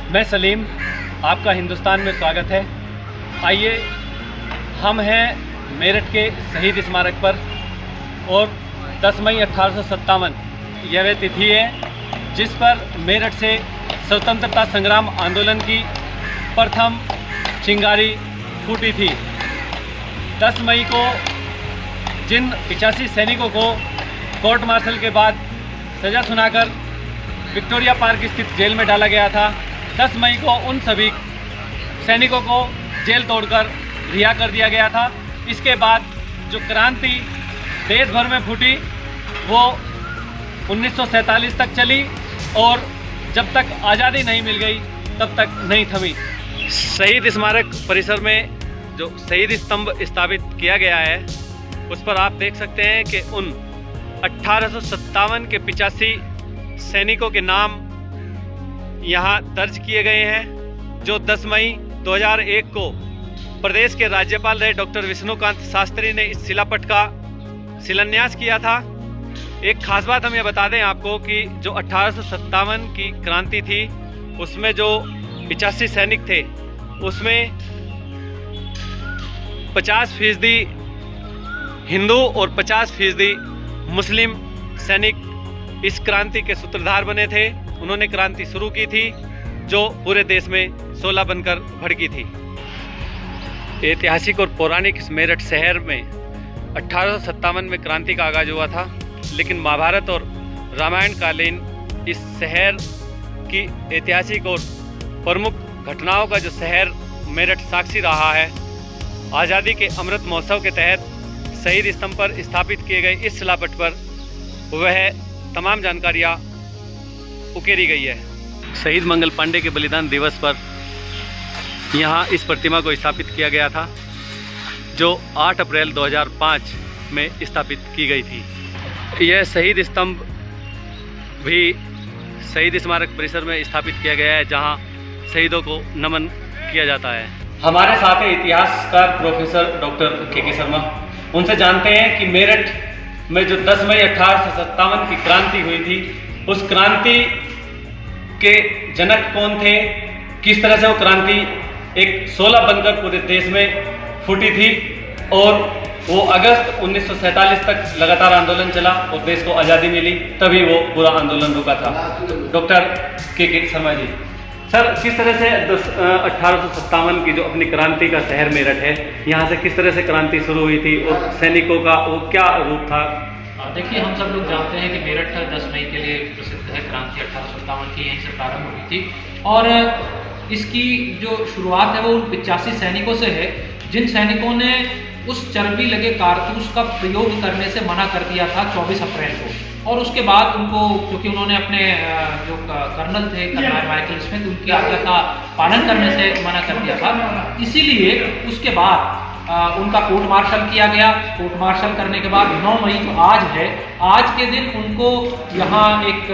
मैं सलीम, आपका हिंदुस्तान में स्वागत है। आइए, हम हैं मेरठ के शहीद स्मारक पर और 10 मई 1857 यह वह तिथि है जिस पर मेरठ से स्वतंत्रता संग्राम आंदोलन की प्रथम चिंगारी फूटी थी। 10 मई को जिन 85 सैनिकों को कोर्ट मार्शल के बाद सज़ा सुनाकर विक्टोरिया पार्क स्थित जेल में डाला गया था, 10 मई को उन सभी सैनिकों को जेल तोड़कर रिहा कर दिया गया था। इसके बाद जो क्रांति देश भर में फूटी वो 1947 तक चली और जब तक आज़ादी नहीं मिल गई तब तक नहीं थमी। शहीद स्मारक परिसर में जो शहीद स्तंभ स्थापित किया गया है उस पर आप देख सकते हैं कि उन 1857 के 85 सैनिकों के नाम यहाँ दर्ज किए गए हैं, जो 10 मई 2001 को प्रदेश के राज्यपाल रहे डॉक्टर विष्णुकांत शास्त्री ने इस शिलापट का शिलान्यास किया था। एक खास बात हम ये बता दें आपको कि जो 1857 की क्रांति थी उसमें जो 85 सैनिक थे उसमें 50% हिंदू और 50% मुस्लिम सैनिक इस क्रांति के सूत्रधार बने थे। उन्होंने क्रांति शुरू की थी जो पूरे देश में शोला बनकर भड़की थी। ऐतिहासिक और पौराणिक मेरठ शहर में 1857 में क्रांति का आगाज हुआ था, लेकिन महाभारत और रामायण कालीन इस शहर की ऐतिहासिक और प्रमुख घटनाओं का जो शहर मेरठ साक्षी रहा है। आज़ादी के अमृत महोत्सव के तहत शहीद स्तंभ पर स्थापित किए गए इस शिलापट पर वह तमाम जानकारियाँ उकेरी गई है। शहीद मंगल पांडे के बलिदान दिवस पर यहाँ इस प्रतिमा को स्थापित किया गया था जो 8 अप्रैल 2005 में स्थापित की गई थी। यह शहीद स्तंभ भी शहीद स्मारक परिसर में स्थापित किया गया है जहाँ शहीदों को नमन किया जाता है। हमारे साथ है इतिहासकार प्रोफेसर डॉक्टर के शर्मा। उनसे जानते हैं कि मेरठ में जो 10 मई 1857 की क्रांति हुई थी उस क्रांति के जनक कौन थे, किस तरह से वो क्रांति एक शोला बनकर पूरे देश में फूटी थी और वो अगस्त 1947 तक लगातार आंदोलन चला और देश को आज़ादी मिली, तभी वो पूरा आंदोलन रुका था। डॉक्टर के शर्मा जी, सर किस तरह से 1857 की जो अपनी क्रांति का शहर मेरठ है, यहाँ से किस तरह से क्रांति शुरू हुई थी और सैनिकों का वो क्या रूप था? देखिए, हम सब लोग जानते हैं कि मेरठ 10 मई के लिए प्रसिद्ध है। क्रांति 1857 की यहीं से प्रारंभ हुई थी और इसकी जो शुरुआत है वो उन 85 सैनिकों से है जिन सैनिकों ने उस चर्बी लगे कारतूस का प्रयोग करने से मना कर दिया था 24 अप्रैल को। और उसके बाद उनको, क्योंकि उन्होंने अपने जो कर्नल थे कर्नल माइकल स्मिथ, उनकी आज्ञा का पालन करने से मना कर दिया था, इसीलिए उसके बाद उनका कोर्ट मार्शल किया गया। कोर्ट मार्शल करने के बाद 9 मई जो आज है, आज के दिन उनको यहाँ एक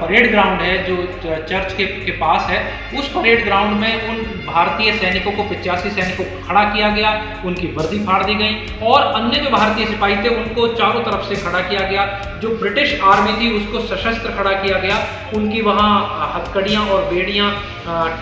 परेड ग्राउंड है जो चर्च के पास है, उस परेड ग्राउंड में उन भारतीय सैनिकों को 85 सैनिकों को खड़ा किया गया, उनकी वर्दी फाड़ दी गई और अन्य जो भारतीय सिपाही थे उनको चारों तरफ से खड़ा किया गया। जो ब्रिटिश आर्मी थी उसको सशस्त्र खड़ा किया गया, उनकी वहाँ हथकड़ियाँ और बेड़ियाँ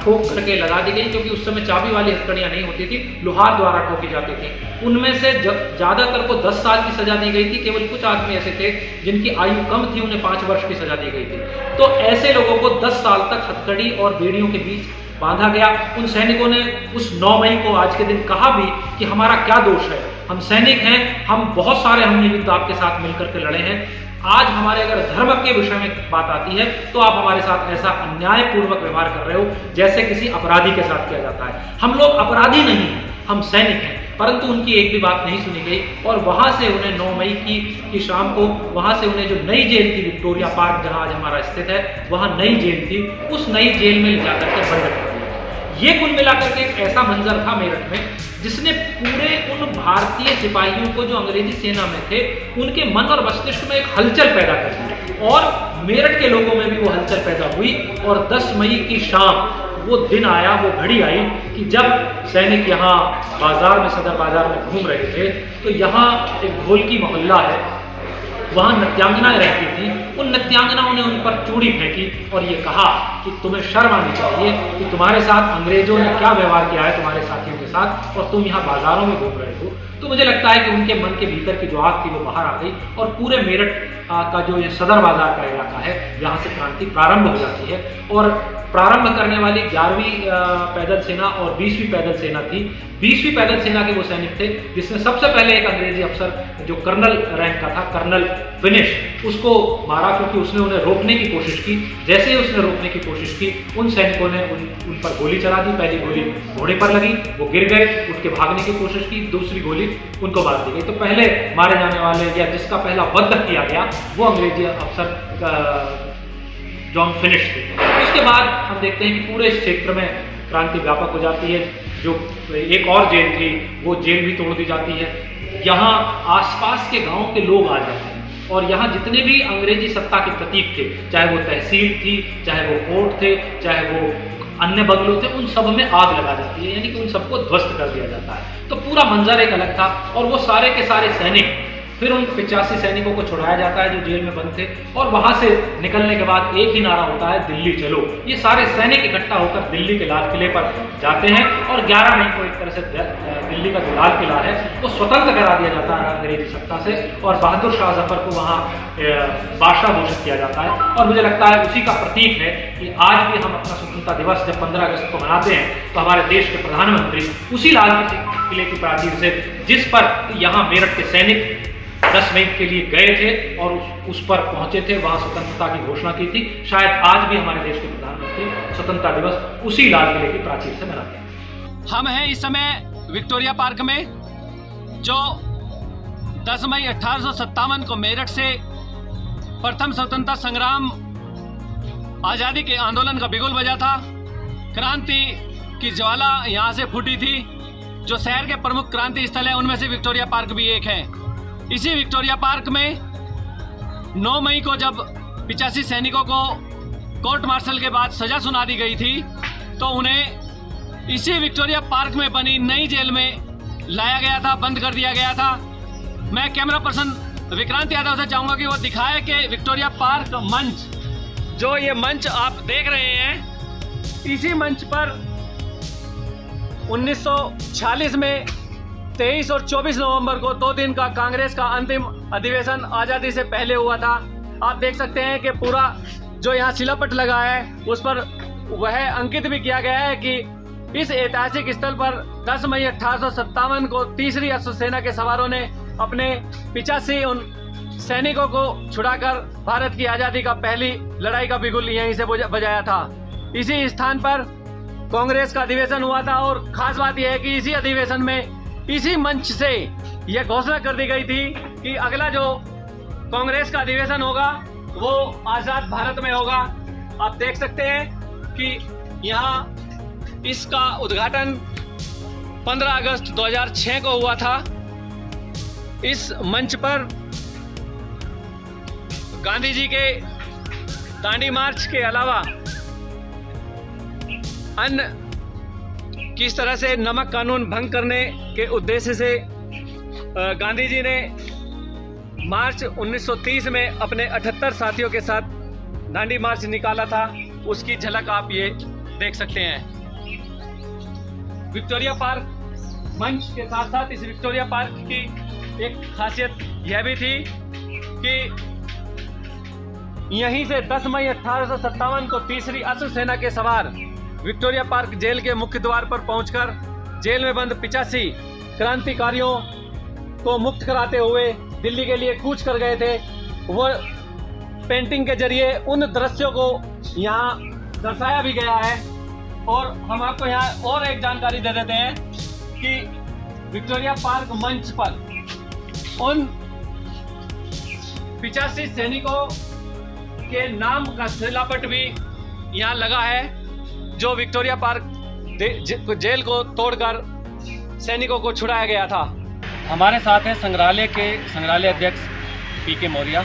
ठोक करके लगा दी गई, क्योंकि उस समय चाबी वाली हथकड़ियाँ नहीं होती थी, लोहार द्वारा ठोकी जाती थी। उनमें से ज़्यादातर को 10 साल की सज़ा दी गई थी। केवल कुछ आदमी ऐसे थे जिनकी आयु कम थी, उन्हें 5 वर्ष की सज़ा दी गई थी। तो ऐसे लोगों को 10 साल तक हथकड़ी और बेड़ियों के बीच बांधा गया। उन सैनिकों ने उस 9 मई को आज के दिन कहा भी कि हमारा क्या दोष है, हम सैनिक हैं, हम बहुत सारे हमने युद्ध आपके साथ मिलकर के लड़े हैं। आज हमारे अगर धर्म के विषय में बात आती है तो आप हमारे साथ ऐसा अन्यायपूर्वक व्यवहार कर रहे हो जैसे किसी अपराधी के साथ किया जाता है। हम लोग अपराधी नहीं हैं, हम सैनिक हैं। परंतु उनकी एक भी बात नहीं सुनी गई और वहां से उन्हें 9 मई की शाम को वहां से उन्हें जो नई जेल थी विक्टोरिया पार्क जहां आज हमारा स्थित है, वहां नई जेल थी, उस नई जेल में ले जाकर के बंद कर दिया। ये कुल मिलाकर के एक ऐसा मंजर था मेरठ में जिसने पूरे उन भारतीय सिपाहियों को जो अंग्रेजी सेना में थे उनके मन और मस्तिष्क में एक हलचल पैदा कर दी और मेरठ के लोगों में भी वो हलचल पैदा हुई। और 10 मई की शाम वो दिन आया, वो घड़ी आई कि जब सैनिक यहाँ बाजार में, सदर बाजार में घूम रहे थे तो यहाँ एक ढोलकी मोहल्ला है, वहाँ नृत्यांगनाएं रहती थी, उन नृत्यांगनाओं ने उन पर चूड़ी फेंकी और ये कहा कि तुम्हें शर्म आनी चाहिए कि तुम्हारे साथ अंग्रेजों ने क्या व्यवहार किया है तुम्हारे साथियों के साथ, और तुम यहाँ बाजारों में घूम रहे हो। तो मुझे लगता है कि उनके मन के भीतर की जो आग थी वो बाहर आ गई, और पूरे मेरठ का जो ये सदर बाजार का इलाका है, यहाँ से क्रांति प्रारंभ हो जाती है। और प्रारंभ करने वाली 11वीं पैदल सेना और 20वीं पैदल सेना थी। 20वीं पैदल सेना के वो सैनिक थे जिसने सबसे पहले एक अंग्रेजी अफसर जो कर्नल रैंक का था, कर्नल फिनिश, उसको मारा, क्योंकि उसने उन्हें रोकने की कोशिश की। जैसे ही उसने रोकने की कोशिश की, उन सैनिकों ने उन पर गोली चला दी। पहली गोली घोड़े पर लगी, वो गिर गए, उठ के भागने की कोशिश की, दूसरी गोली उनको मार दी गई। तो पहले मारे जाने वाले या जिसका पहला वध किया गया वो अंग्रेजी अफसर जॉन फिनिश थे। उसके बाद हम देखते हैं कि पूरे इस क्षेत्र में क्रांति व्यापक हो जाती है। जो एक और जेल थी वो जेल भी तोड़ दी जाती है। यहाँ आसपास के गांव के लोग आ जाते हैं और यहाँ जितने भी अंग्रेजी सत्ता के प्रतीक थे, चाहे वो तहसील थी, चाहे वो कोर्ट थे, चाहे वो अन्य बंगलों थे, उन सब में आग लगा जाती है, यानी कि उन सबको ध्वस्त कर दिया जाता है। तो पूरा मंजर एक अलग था। और वो सारे के सारे सैनिक, फिर उन 85 सैनिकों को छुड़ाया जाता है जो जेल में बंद थे, और वहां से निकलने के बाद एक ही नारा होता है, दिल्ली चलो। ये सारे सैनिक इकट्ठा होकर दिल्ली के लाल किले पर जाते हैं और 11 मई को एक तरह से दिल्ली का जो लाल किला है वो स्वतंत्र करा दिया जाता है अंग्रेजी सत्ता से, और बहादुर शाह जफर को वहाँ बादशाह घोषित किया जाता है। और मुझे लगता है उसी का प्रतीक है कि आज भी हम अपना स्वतंत्रता दिवस जब 15 अगस्त को मनाते हैं तो हमारे देश के प्रधानमंत्री उसी लाल किले की प्राचीर से, जिस पर यहाँ मेरठ के सैनिक 10 मई के लिए गए थे और उस पर पहुंचे थे, वहां स्वतंत्रता की घोषणा की थी। शायद आज भी हमारे देश के प्रधानमंत्री स्वतंत्रता दिवस उसी लाल किले की प्राचीर से मनाते हैं। हम हैं इस समय विक्टोरिया पार्क में, जो 10 मई 1857 को मेरठ से प्रथम स्वतंत्रता संग्राम आजादी के आंदोलन का बिगुल बजा था। क्रांति की ज्वाला यहाँ से फूटी थी। जो शहर के प्रमुख क्रांति स्थल है उनमें से विक्टोरिया पार्क भी एक है। इसी विक्टोरिया पार्क में 9 मई को जब 85 सैनिकों को कोर्ट मार्शल के बाद सजा सुना दी गई थी, तो उन्हें इसी विक्टोरिया पार्क में बनी नई जेल में लाया गया था, बंद कर दिया गया था। मैं कैमरा पर्सन विक्रांत यादव से चाहूँगा कि वो दिखाए कि विक्टोरिया पार्क मंच, जो ये मंच आप देख रहे हैं, इसी मंच पर 1946 में 23 और 24 नवंबर को 2 दिन का कांग्रेस का अंतिम अधिवेशन आज़ादी से पहले हुआ था। आप देख सकते हैं कि पूरा जो यहाँ शिलापट लगा है उस पर वह अंकित भी किया गया है कि इस ऐतिहासिक स्थल पर 10 मई 1857 को तीसरी अश्व सेना के सवारों ने अपने 85 उन सैनिकों को छुड़ाकर भारत की आज़ादी का पहली लड़ाई का बिगुल यहीं से बजाया था। इसी स्थान पर कांग्रेस का अधिवेशन हुआ था, और खास बात यह है कि इसी अधिवेशन में इसी मंच से यह घोषणा कर दी गई थी कि अगला जो कांग्रेस का अधिवेशन होगा वो आज़ाद भारत में होगा। आप देख सकते हैं कि यहाँ इसका उद्घाटन 15 अगस्त 2006 को हुआ था। इस मंच पर गांधी जी के दांडी मार्च के अलावा अन्य किस तरह से नमक कानून भंग करने के उद्देश्य से गांधी जी ने मार्च 1930 में अपने 78 साथियों के साथ दांडी मार्च निकाला था, उसकी झलक आप ये देख सकते हैं। विक्टोरिया पार्क मंच के साथ साथ इस विक्टोरिया पार्क की एक खासियत यह भी थी कि यहीं से 10 मई 1857 को तीसरी अश्व सेना के सवार विक्टोरिया पार्क जेल के मुख्य द्वार पर पहुंचकर जेल में बंद 85 क्रांतिकारियों को मुक्त कराते हुए दिल्ली के लिए कूच कर गए थे। वो पेंटिंग के जरिए उन दृश्यों को यहाँ दर्शाया भी गया है। और हम आपको यहाँ और एक जानकारी दे देते हैं कि विक्टोरिया पार्क मंच पर उन 85 सैनिकों के नाम का शिलापट भी यहाँ लगा है, जो विक्टोरिया पार्क जेल को तोड़कर सैनिकों को छुड़ाया गया था। हमारे साथ हैं संग्रहालय अध्यक्ष पीके मौर्य।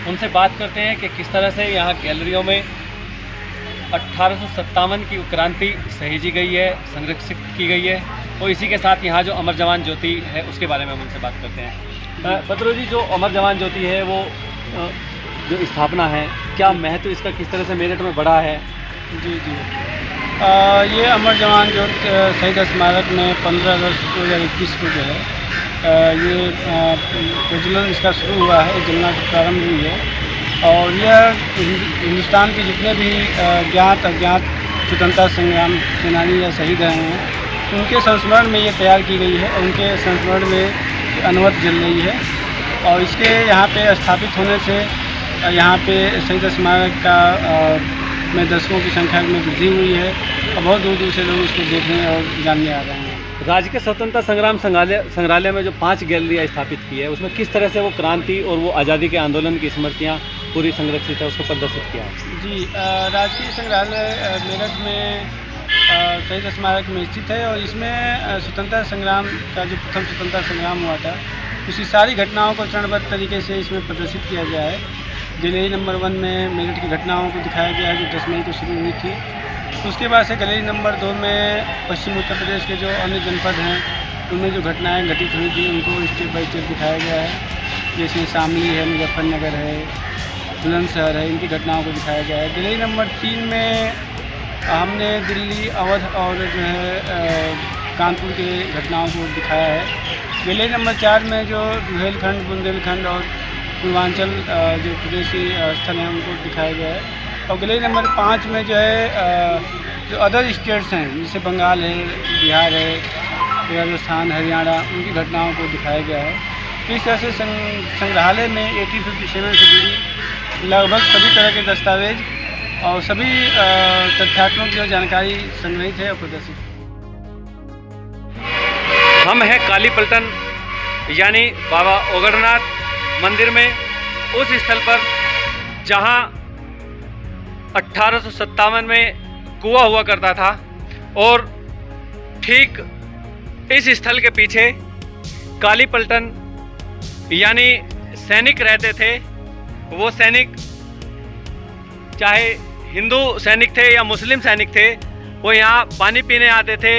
उनसे बात करते हैं कि किस तरह से यहाँ गैलरियों में 1857 की क्रांति सहेजी गई है, संरक्षित की गई है, और इसी के साथ यहाँ जो अमर जवान ज्योति है उसके बारे में हम उनसे बात करते हैं। पत्रो जी, जो अमर जवान ज्योति है वो जो स्थापना है, क्या महत्व इसका किस तरह से मेरठ में बढ़ा है? जी जी। ये अमर जवान ज्योति शहीद स्मारक में 15 अगस्त 2021 को जो है ये प्रज्वलन इसका शुरू हुआ है, जलना से प्रारंभ हुई है। और यह हिंदुस्तान के जितने भी ज्ञात अज्ञात स्वतंत्रता संग्राम सेनानी या शहीद रहे हैं, उनके संस्मरण में ये तैयार की गई है और उनके संस्मरण में अनवरत जल रही है। और इसके यहाँ पे स्थापित होने से यहाँ पे शहीद स्मारक का में दर्शकों की संख्या में वृद्धि हुई है और बहुत दूर दूर से लोग इसको देखने और जानने आ रहे हैं। राज्य के स्वतंत्रता संग्राम संग्रहालय में जो 5 गैलरियाँ स्थापित की है, उसमें किस तरह से वो क्रांति और वो आज़ादी के आंदोलन की स्मृतियाँ पूरी संरक्षित है, उसको प्रदर्शित किया है? जी, राजकीय संग्रहालय मेरठ में शहीद स्मारक में स्थित है और इसमें स्वतंत्रता संग्राम का जो प्रथम स्वतंत्रता संग्राम हुआ था, उसकी सारी घटनाओं को चरणबद्ध तरीके से इसमें प्रदर्शित किया गया है। गैलरी नंबर 1 में मेरठ की घटनाओं को दिखाया गया है जो 10 मई को शुरू हुई थी। उसके बाद से गैलरी नंबर 2 में पश्चिम उत्तर प्रदेश के जो अन्य जनपद हैं, उनमें जो घटनाएं घटित हुई थी उनको स्टेप बाई स्टेप दिखाया गया है। जैसे शामली है, मुजफ्फरनगर है, बुलंदशहर है, इनकी घटनाओं को दिखाया गया है। गैलरी नंबर 3 में हमने दिल्ली, अवध और जो है कानपुर के घटनाओं को दिखाया है। गैलरी नंबर 4 में जो रुहेलखंड, बुंदेलखंड और पूर्वांचल जो प्रदेशी स्थल हैं उनको दिखाया गया है। और गैलरी नंबर 5 में जो है जो अदर स्टेट्स हैं, जैसे बंगाल है, बिहार है, राजस्थान, हरियाणा, उनकी घटनाओं को दिखाया गया है। तो इस तरह से संग्रहालय में 1857 से जुड़ी लगभग सभी तरह के दस्तावेज और सभी तथ्यात्मक जो जानकारी संग्रहित है और प्रदर्शित है। हम हैं कालीपलटन यानी बाबा ओगड़नाथ मंदिर में, उस स्थल पर जहां 1857 में कुआं हुआ करता था और ठीक इस स्थल के पीछे कालीपलटन यानी सैनिक रहते थे। वो सैनिक चाहे हिंदू सैनिक थे या मुस्लिम सैनिक थे, वो यहाँ पानी पीने आते थे